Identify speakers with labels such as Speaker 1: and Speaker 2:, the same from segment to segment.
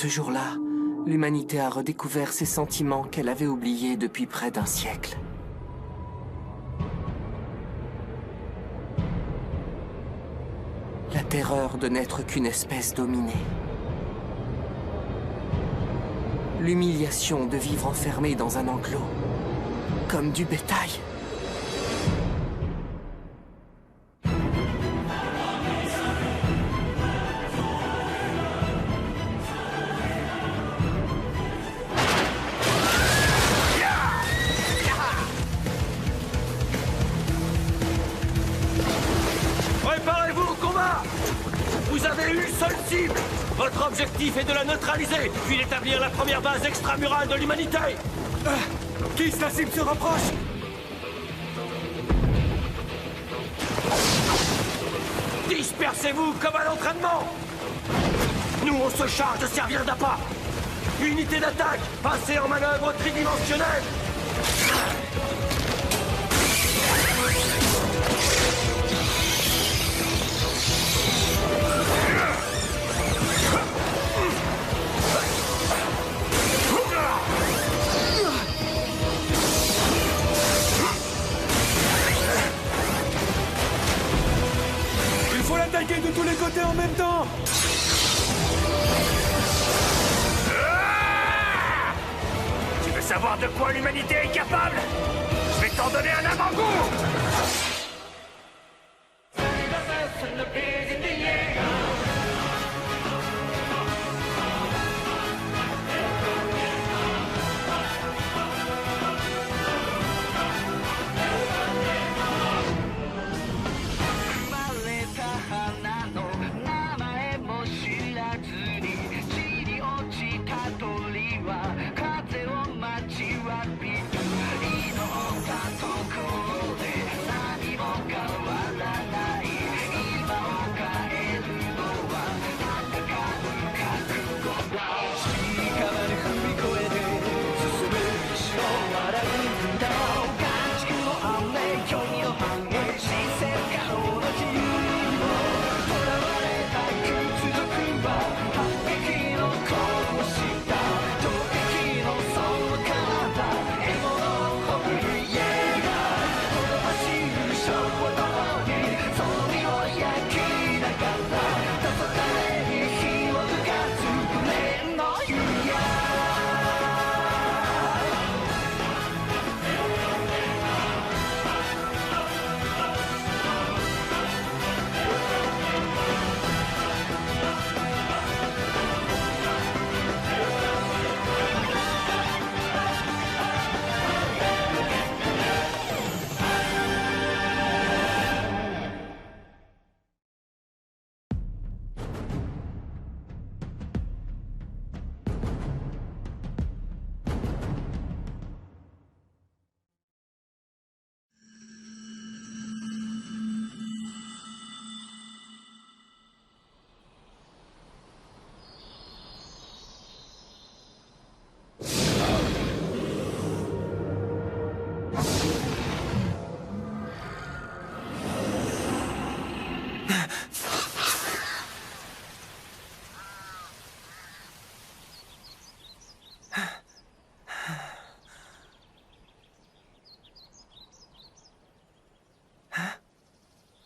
Speaker 1: Ce jour-là, l'humanité a redécouvert ses sentiments qu'elle avait oubliés depuis près d'un siècle. La terreur de n'être qu'une espèce dominée. L'humiliation de vivre enfermé dans un enclos, comme du bétail.
Speaker 2: Préparez-vous au combat! Vous avez une seule cible! Votre objectif est de la neutraliser, puis d'établir la première base extramurale de l'humanité!
Speaker 3: Kiss, la cible se rapproche!
Speaker 2: Dispersez-vous comme à l'entraînement! Nous, on se charge de servir d'appât! Unité d'attaque, passez en manœuvre tridimensionnelle!
Speaker 3: Il faut l'attaquer de tous les côtés en même temps!
Speaker 2: Tu veux savoir de quoi l'humanité est capable? Je vais t'en donner un avant-goût!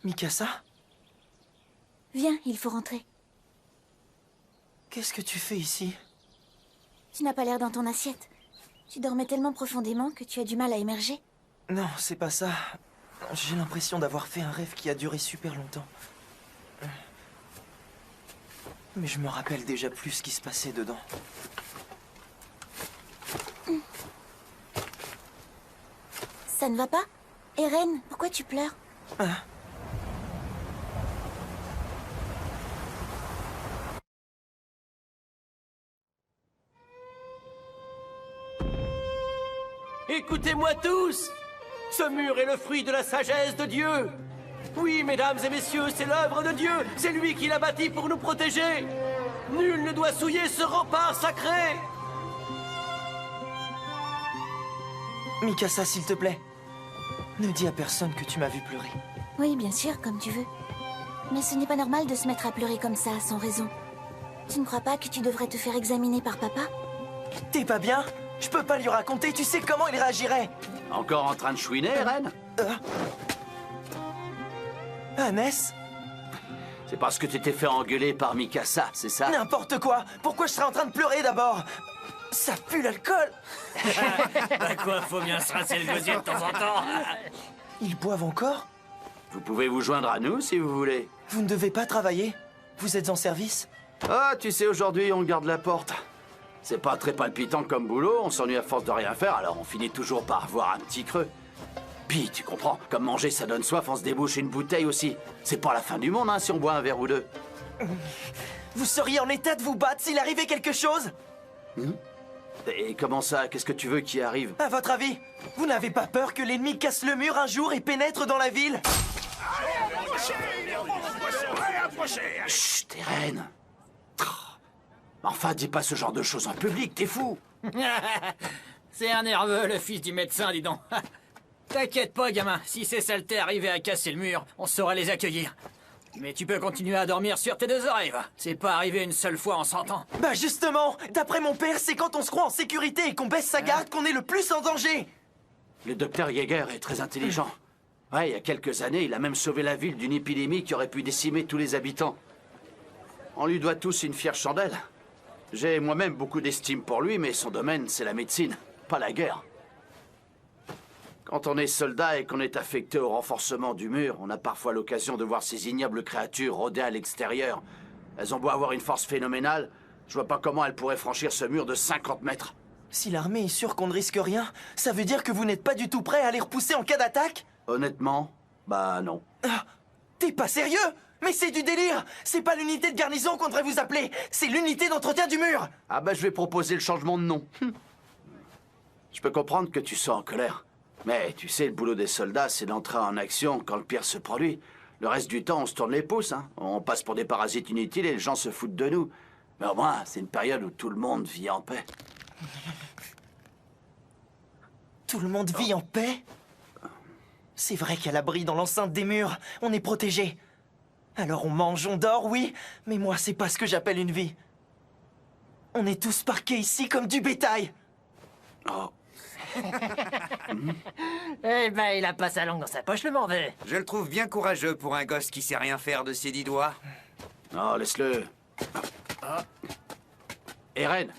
Speaker 1: Mikasa?
Speaker 4: Viens, il faut rentrer.
Speaker 1: Qu'est-ce que tu fais ici?
Speaker 4: Tu n'as pas l'air dans ton assiette. Tu dormais tellement profondément que tu as du mal à émerger.
Speaker 1: Non, c'est pas ça. J'ai l'impression d'avoir fait un rêve qui a duré super longtemps. Mais je me rappelle déjà plus ce qui se passait dedans.
Speaker 4: Ça ne va pas? Eren, pourquoi tu pleures?
Speaker 2: Écoutez-moi tous! Ce mur est le fruit de la sagesse de Dieu! Oui, mesdames et messieurs, c'est l'œuvre de Dieu! C'est lui qui l'a bâti pour nous protéger! Nul ne doit souiller ce rempart sacré!
Speaker 1: Mikasa, s'il te plaît. Ne dis à personne que tu m'as vu pleurer.
Speaker 4: Oui, bien sûr, comme tu veux. Mais ce n'est pas normal de se mettre à pleurer comme ça, sans raison. Tu ne crois pas que tu devrais te faire examiner par papa?
Speaker 5: T'es pas bien? Je peux pas lui raconter, tu sais comment il réagirait.
Speaker 2: Encore en train de chouiner, Eren?
Speaker 5: Hannes?
Speaker 2: C'est parce que tu t'es fait engueuler par Mikasa, c'est ça?
Speaker 5: N'importe quoi. Pourquoi je serais en train de pleurer d'abord? Ça pue l'alcool.
Speaker 6: Bah quoi, faut bien se rincer le gosier de temps en temps.
Speaker 5: Ils boivent encore?
Speaker 2: Vous pouvez vous joindre à nous si vous voulez.
Speaker 5: Vous ne devez pas travailler? Vous êtes en service?
Speaker 2: Ah, tu sais, aujourd'hui, on garde la porte. C'est pas très palpitant comme boulot, on s'ennuie à force de rien faire, alors on finit toujours par avoir un petit creux. Puis, tu comprends, comme manger ça donne soif, on se débouche une bouteille aussi. C'est pas la fin du monde, hein, si on boit un verre ou deux.
Speaker 5: Vous seriez en état de vous battre s'il arrivait quelque chose?
Speaker 2: Et comment ça? Qu'est-ce que tu veux qui arrive?
Speaker 5: À votre avis, vous n'avez pas peur que l'ennemi casse le mur un jour et pénètre dans la ville?
Speaker 2: Chut, Eren. Enfin, dis pas ce genre de choses en public, t'es fou.
Speaker 6: C'est un nerveux, le fils du médecin, dis donc. T'inquiète pas, gamin. Si ces saletés arrivaient à casser le mur, on saurait les accueillir. Mais tu peux continuer à dormir sur tes deux oreilles, va. C'est pas arrivé une seule fois en 100 ans.
Speaker 5: Bah justement, d'après mon père, c'est quand on se croit en sécurité et qu'on baisse sa garde qu'on est le plus en danger.
Speaker 2: Le docteur Yeager est très intelligent. Ouais, il y a quelques années, il a même sauvé la ville d'une épidémie qui aurait pu décimer tous les habitants. On lui doit tous une fière chandelle. J'ai moi-même beaucoup d'estime pour lui, mais son domaine, c'est la médecine, pas la guerre. Quand on est soldat et qu'on est affecté au renforcement du mur, on a parfois l'occasion de voir ces ignobles créatures rôder à l'extérieur. Elles ont beau avoir une force phénoménale, je vois pas comment elles pourraient franchir ce mur de 50 mètres.
Speaker 5: Si l'armée est sûre qu'on ne risque rien, ça veut dire que vous n'êtes pas du tout prêt à les repousser en cas d'attaque?
Speaker 2: Honnêtement, bah non.
Speaker 5: Ah, t'es pas sérieux? Mais c'est du délire! C'est pas l'unité de garnison qu'on devrait vous appeler, c'est l'unité d'entretien du mur!
Speaker 2: Ah bah je vais proposer le changement de nom. Je peux comprendre que tu sois en colère. Mais tu sais, le boulot des soldats, c'est d'entrer en action quand le pire se produit. Le reste du temps, on se tourne les pouces, hein. On passe pour des parasites inutiles et les gens se foutent de nous. Mais au moins, c'est une période où tout le monde vit en paix.
Speaker 5: Tout le monde vit en paix? C'est vrai qu'à l'abri dans l'enceinte des murs, on est protégé. Alors on mange, on dort, oui, mais moi c'est pas ce que j'appelle une vie. On est tous parqués ici comme du bétail.
Speaker 2: Oh,
Speaker 6: Eh ben, il a pas sa langue dans sa poche, le morveux.
Speaker 7: Je le trouve bien courageux pour un gosse qui sait rien faire de ses 10 doigts.
Speaker 2: non, laisse-le. Eren,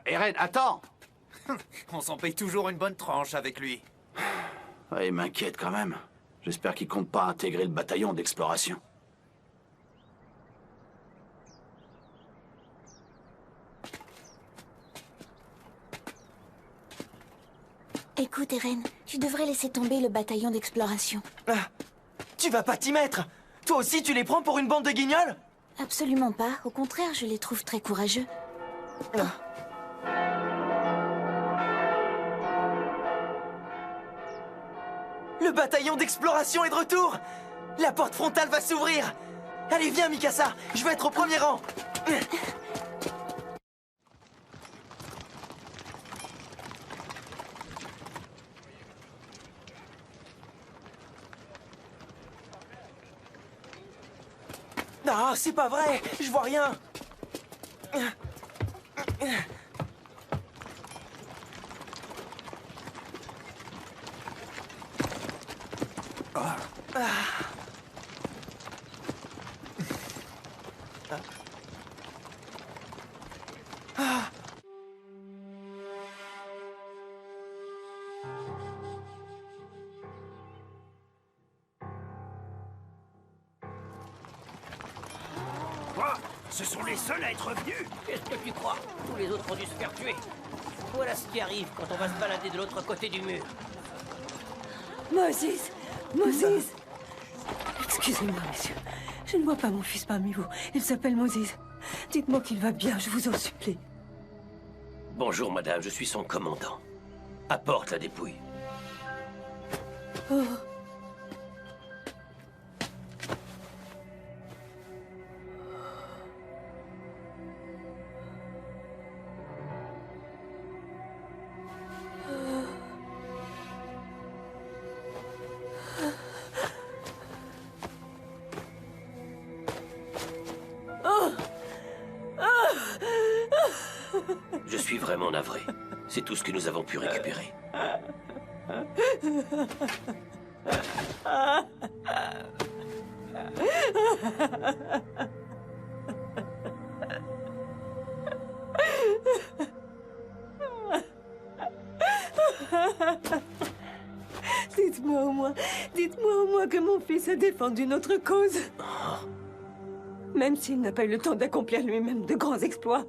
Speaker 2: Eren, attends.
Speaker 7: On s'en paye toujours une bonne tranche avec lui.
Speaker 2: Ouais, il m'inquiète quand même. J'espère qu'il compte pas intégrer le bataillon d'exploration.
Speaker 4: Écoute, Eren, tu devrais laisser tomber le bataillon d'exploration.
Speaker 5: Ah, tu vas pas t'y mettre. Toi aussi tu les prends pour une bande de guignols?
Speaker 4: Absolument pas. Au contraire, je les trouve très courageux.
Speaker 5: Le bataillon d'exploration est de retour. La porte frontale va s'ouvrir. Allez, viens, Mikasa, je veux être au premier rang. Ah, c'est pas vrai, je vois rien.
Speaker 6: Quoi? Ce sont les seuls à être venus? Qu'est-ce que tu crois? Tous les autres ont dû se faire tuer. Voilà ce qui arrive quand on va se balader de l'autre côté du mur.
Speaker 8: Moses! Moses! Excusez-moi, messieurs. Je ne vois pas mon fils parmi vous. Il s'appelle Moses. Dites-moi qu'il va bien, je vous en supplie.
Speaker 6: Bonjour, madame, je suis son commandant. Apporte la dépouille.
Speaker 8: Oh.
Speaker 2: navré. C'est tout ce que nous avons pu récupérer.
Speaker 8: Dites-moi au moins que mon fils a défendu notre cause. Même s'il n'a pas eu le temps d'accomplir lui-même de grands exploits.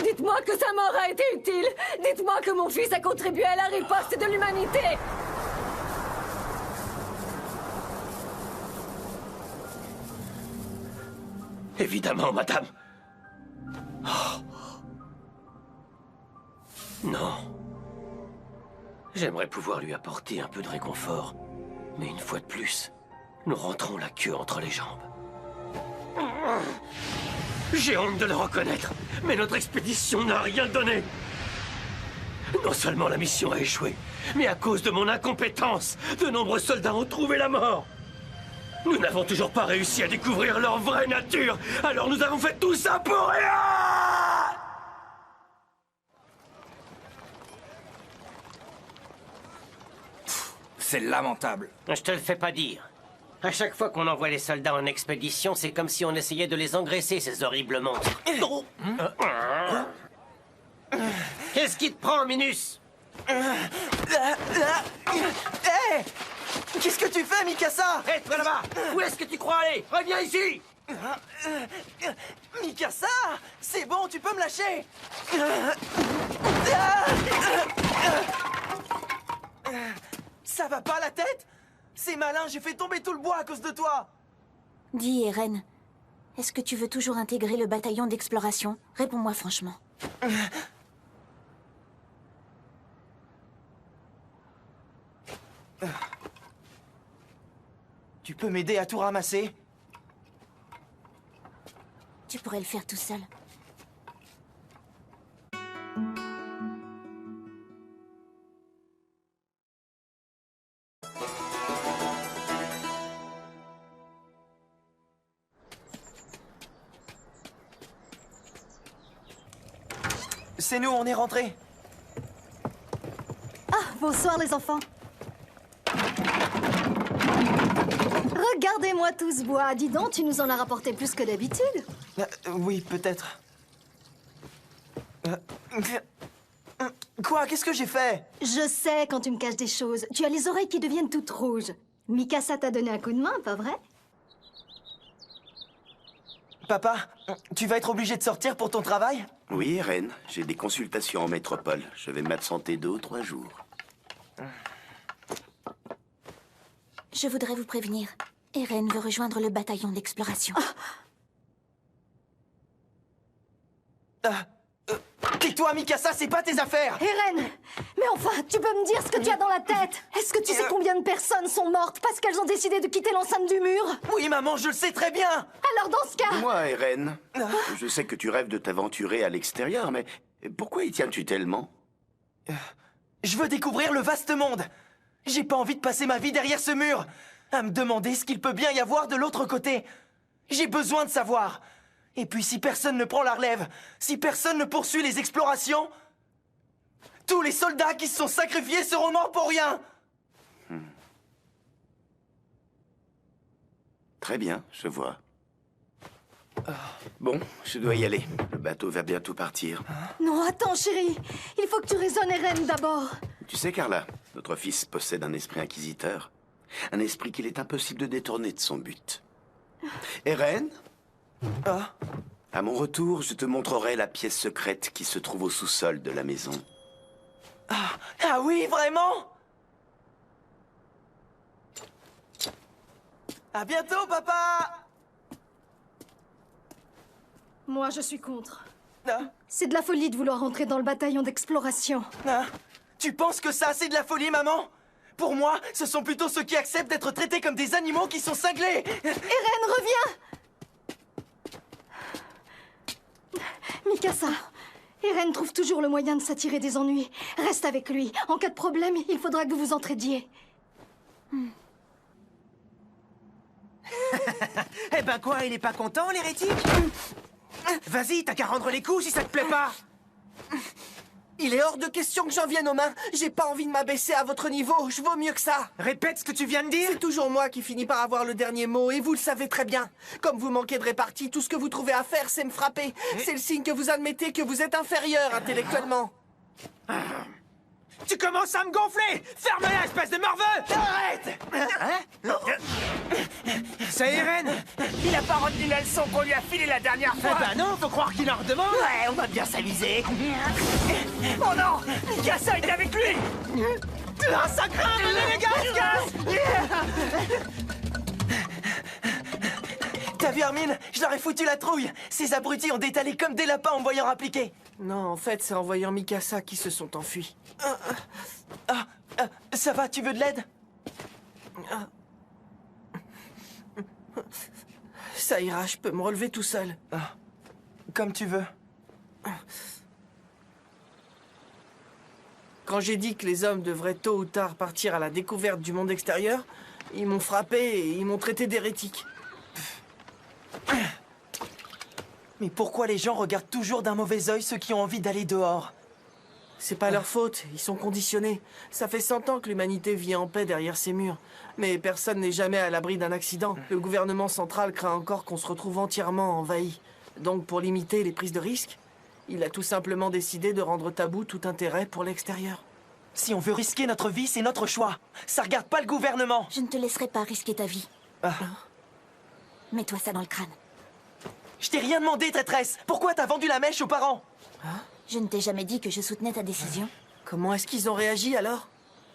Speaker 8: Dites-moi que sa mort a été utile. Dites-moi que mon fils a contribué à la riposte de l'humanité.
Speaker 2: Évidemment, madame. Oh. Non. J'aimerais pouvoir lui apporter un peu de réconfort. Mais une fois de plus, nous rentrons la queue entre les jambes. J'ai honte de le reconnaître, mais notre expédition n'a rien donné. Non seulement la mission a échoué, mais à cause de mon incompétence, de nombreux soldats ont trouvé la mort. Nous n'avons toujours pas réussi à découvrir leur vraie nature, alors nous avons fait tout ça pour rien!
Speaker 3: C'est lamentable.
Speaker 2: Je te le fais pas dire. À chaque fois qu'on envoie les soldats en expédition, c'est comme si on essayait de les engraisser, ces horribles monstres. Qu'est-ce qui te prend, Minus?
Speaker 5: Hé! Qu'est-ce que tu fais, Mikasa?
Speaker 2: Hé, toi là-bas! Où est-ce que tu crois aller? Reviens ici!
Speaker 5: Mikasa! C'est bon, tu peux me lâcher! Ça va pas la tête? C'est malin, j'ai fait tomber tout le bois à cause de toi!
Speaker 4: Dis, Eren, est-ce que tu veux toujours intégrer le bataillon d'exploration? Réponds-moi franchement.
Speaker 5: Tu peux m'aider à tout ramasser?
Speaker 4: Tu pourrais le faire tout seul.
Speaker 5: C'est nous, on est rentrés.
Speaker 9: Bonsoir les enfants. Regardez-moi tout ce bois. Dis donc, tu nous en as rapporté plus que d'habitude.
Speaker 5: Oui, peut-être. Quoi? Qu'est-ce que j'ai fait?
Speaker 9: Je sais quand tu me caches des choses. Tu as les oreilles qui deviennent toutes rouges. Mikasa t'a donné un coup de main, pas vrai?
Speaker 5: Papa, tu vas être obligé de sortir pour ton travail?
Speaker 10: Oui, Eren, j'ai des consultations en métropole. Je vais m'absenter 2 ou 3 jours.
Speaker 4: Je voudrais vous prévenir. Eren veut rejoindre le bataillon d'exploration.
Speaker 5: Tais-toi, Mikasa, c'est pas tes affaires!
Speaker 9: Eren! Mais enfin, tu peux me dire ce que tu as dans la tête? Est-ce que tu sais combien de personnes sont mortes parce qu'elles ont décidé de quitter l'enceinte du mur?
Speaker 5: Oui, maman, je le sais très bien!
Speaker 9: Alors dans ce cas...
Speaker 10: Moi, Eren, je sais que tu rêves de t'aventurer à l'extérieur, mais pourquoi y tiens-tu tellement?
Speaker 5: Je veux découvrir le vaste monde! J'ai pas envie de passer ma vie derrière ce mur, à me demander ce qu'il peut bien y avoir de l'autre côté. J'ai besoin de savoir. Et puis si personne ne prend la relève, si personne ne poursuit les explorations, tous les soldats qui se sont sacrifiés seront morts pour rien.
Speaker 10: Très bien, je vois. Bon, je dois y aller. Le bateau va bientôt partir.
Speaker 9: Non, attends, chérie. Il faut que tu raisonnes Eren d'abord.
Speaker 10: Tu sais, Carla, notre fils possède un esprit inquisiteur. Un esprit qu'il est impossible de détourner de son but. Eren? À mon retour, je te montrerai la pièce secrète qui se trouve au sous-sol de la maison.
Speaker 5: Ah oui, vraiment? À bientôt, papa!
Speaker 9: Moi, je suis contre. C'est de la folie de vouloir rentrer dans le bataillon d'exploration.
Speaker 5: Tu penses que ça, c'est de la folie, maman? Pour moi, ce sont plutôt ceux qui acceptent d'être traités comme des animaux qui sont cinglés!
Speaker 9: Eren, reviens! Mikasa, Eren trouve toujours le moyen de s'attirer des ennuis. Reste avec lui. En cas de problème, il faudra que vous vous entraidiez.
Speaker 11: Eh ben quoi, il est pas content, l'hérétique? Vas-y, t'as qu'à rendre les coups si ça te plaît pas.
Speaker 1: Il est hors de question que j'en vienne aux mains. J'ai pas envie de m'abaisser à votre niveau. Je vaux mieux que ça.
Speaker 11: Répète ce que tu viens de dire.
Speaker 1: C'est toujours moi qui finis par avoir le dernier mot, et vous le savez très bien. Comme vous manquez de répartie, tout ce que vous trouvez à faire, c'est me frapper. C'est le signe que vous admettez que vous êtes inférieur intellectuellement.
Speaker 11: Tu commences à me gonfler. Ferme-la, espèce de morveux.
Speaker 5: Arrête!
Speaker 11: C'est Eren.
Speaker 5: Il a pas retenu la leçon qu'on lui a filée la dernière fois.
Speaker 11: Eh ben non, faut croire qu'il en redemande.
Speaker 5: Ouais, on va bien s'amuser. Oh non! Mikasa est avec lui! Ah, ça grimpe! Les gars, on se casse! T'as vu, Armin? Je leur ai foutu la trouille! Ces abrutis ont détalé comme des lapins en me voyant appliquer!
Speaker 1: Non, en fait, c'est en voyant Mikasa qu'ils se sont enfuis.
Speaker 5: Ça va, tu veux de l'aide?
Speaker 1: Ça ira, je peux me relever tout seul.
Speaker 5: Comme tu veux.
Speaker 1: Quand j'ai dit que les hommes devraient tôt ou tard partir à la découverte du monde extérieur, ils m'ont frappé et ils m'ont traité d'hérétique.
Speaker 5: Mais pourquoi les gens regardent toujours d'un mauvais œil ceux qui ont envie d'aller dehors?
Speaker 1: C'est pas leur faute, ils sont conditionnés. Ça fait 100 ans que l'humanité vit en paix derrière ces murs. Mais personne n'est jamais à l'abri d'un accident. Le gouvernement central craint encore qu'on se retrouve entièrement envahi. Donc pour limiter les prises de risques, il a tout simplement décidé de rendre tabou tout intérêt pour l'extérieur.
Speaker 5: Si on veut risquer notre vie, c'est notre choix. Ça regarde pas le gouvernement.
Speaker 4: Je ne te laisserai pas risquer ta vie. Mets-toi ça dans le crâne.
Speaker 5: Je t'ai rien demandé, traîtresse. Pourquoi t'as vendu la mèche aux parents?
Speaker 4: Je ne t'ai jamais dit que je soutenais ta décision.
Speaker 1: Comment est-ce qu'ils ont réagi alors?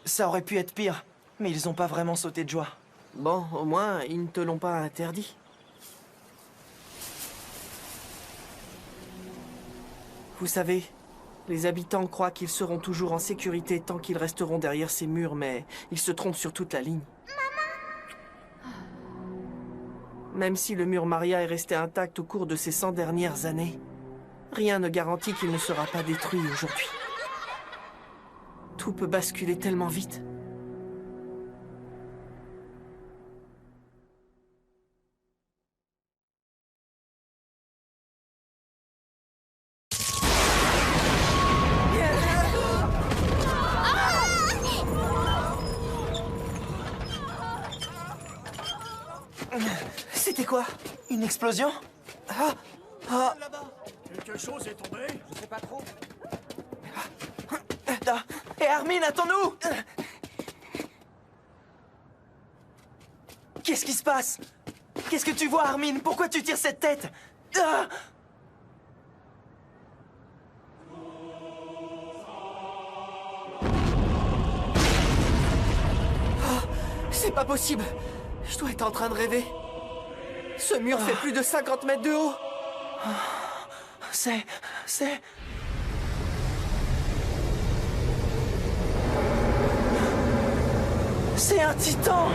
Speaker 5: Ça aurait pu être pire, mais ils ont pas vraiment sauté de joie.
Speaker 1: Bon, au moins, ils ne te l'ont pas interdit. Vous savez, les habitants croient qu'ils seront toujours en sécurité tant qu'ils resteront derrière ces murs, mais ils se trompent sur toute la ligne. Même si le mur Maria est resté intact au cours de ces 100 dernières années, rien ne garantit qu'il ne sera pas détruit aujourd'hui. Tout peut basculer tellement vite. C'était quoi?
Speaker 5: Une explosion?
Speaker 3: Quelque chose est tombé? Je sais pas trop.
Speaker 5: Hé Armin, attends-nous! Qu'est-ce qui se passe? Qu'est-ce que tu vois, Armin? Pourquoi tu tires cette tête?
Speaker 1: C'est pas possible. Je dois être en train de rêver. Ce mur fait plus de 50 mètres de haut.
Speaker 5: C'est un titan!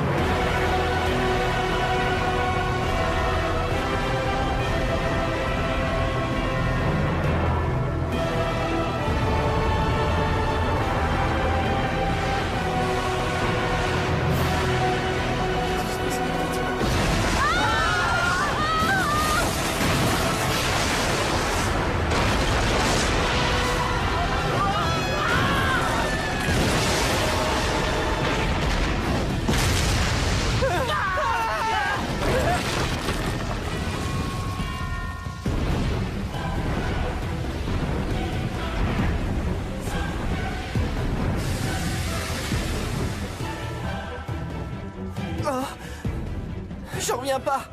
Speaker 1: J'en reviens pas.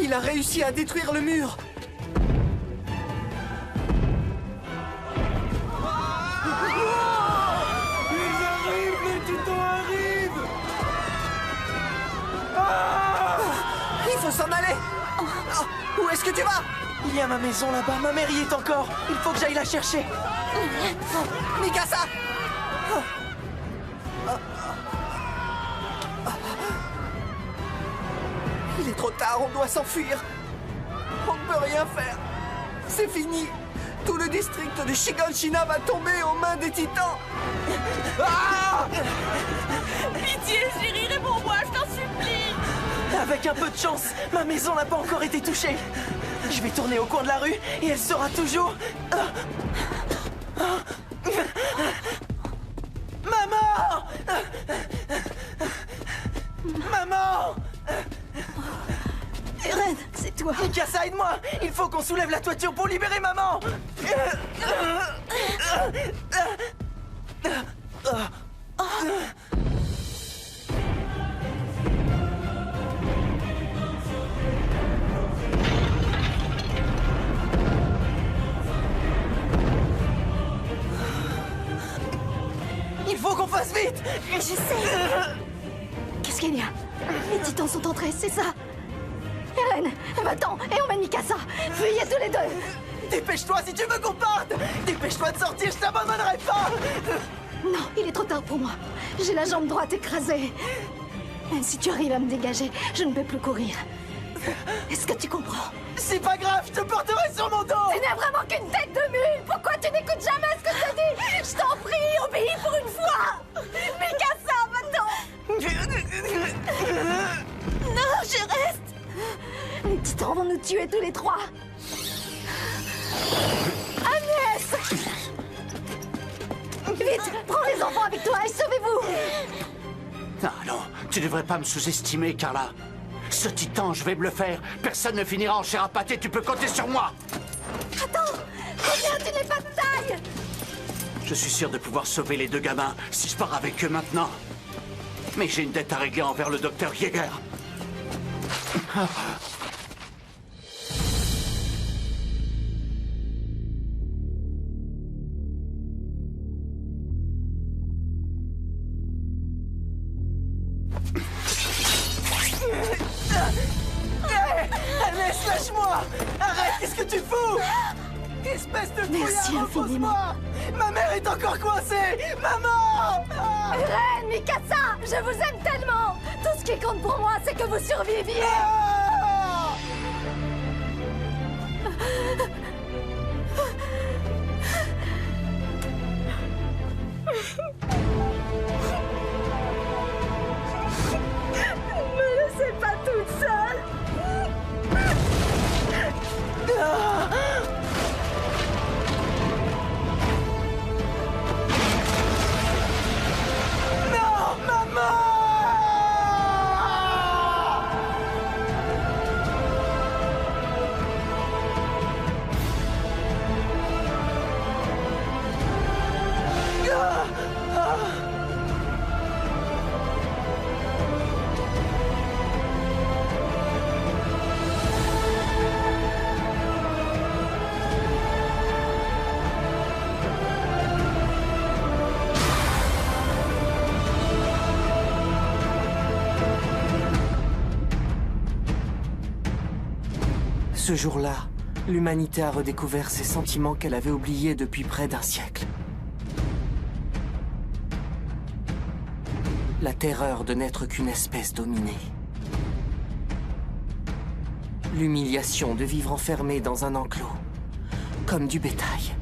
Speaker 1: Il a réussi à détruire le mur.
Speaker 3: Ils arrivent, les titans arrivent!
Speaker 1: Il faut s'en aller. Où est-ce que tu vas?
Speaker 5: Il y a ma maison là-bas, ma mère y est encore. Il faut que j'aille la chercher.
Speaker 1: Mikasa! Il est trop tard, on doit s'enfuir. On ne peut rien faire. C'est fini. Tout le district de Shiganshina va tomber aux mains des titans.
Speaker 8: Pitié, chérie, réponds-moi, je t'en supplie.
Speaker 5: Avec un peu de chance, ma maison n'a pas encore été touchée. Je vais tourner au coin de la rue et elle sera toujours...
Speaker 9: toi.
Speaker 5: Mikasa, aide-moi! Il faut qu'on soulève la toiture pour libérer maman! Il faut qu'on fasse vite!
Speaker 9: Je sais. Qu'est-ce qu'il y a? Les titans sont entrés, c'est ça? Eren, va-t'en et emmène Mikasa. Fuyez tous les deux.
Speaker 5: Dépêche-toi si tu veux qu'on parte! Dépêche-toi de sortir, je t'abandonnerai pas!
Speaker 9: Non, il est trop tard pour moi. J'ai la jambe droite écrasée. Même si tu arrives à me dégager, je ne peux plus courir. Est-ce que tu comprends?
Speaker 5: C'est pas grave, je te porterai sur mon dos!
Speaker 9: Tu n'es vraiment qu'une tête de mule! Pourquoi tu n'écoutes jamais ce que je te dis? Je t'en prie, obéis pour une fois! Mikasa, va-t'en! Non, je reste! Les titans vont nous tuer tous les trois! Agnès! Vite, prends les enfants avec toi et sauvez-vous!
Speaker 12: Ah non, tu devrais pas me sous-estimer, Carla. Ce titan, je vais me le faire. Personne ne finira en chair à pâté, tu peux compter sur moi.
Speaker 9: Attends! Combien tu n'es pas de taille?
Speaker 12: Je suis sûr de pouvoir sauver les deux gamins si je pars avec eux maintenant. Mais j'ai une dette à régler envers le docteur Yeager.
Speaker 5: Ernest, lâche-moi! Arrête, qu'est-ce que tu fous? Espèce de
Speaker 9: Merci infiniment.
Speaker 5: Ma mère est encore coincée! Maman!
Speaker 9: Eren, Mikasa, je vous aime tellement! Tout ce qui compte pour moi, c'est que vous surviviez! Ne me laissez pas toute seule!
Speaker 5: Non, maman!
Speaker 1: Ce jour-là, l'humanité a redécouvert ses sentiments qu'elle avait oubliés depuis près d'un siècle. La terreur de n'être qu'une espèce dominée. L'humiliation de vivre enfermé dans un enclos, comme du bétail.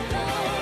Speaker 9: Go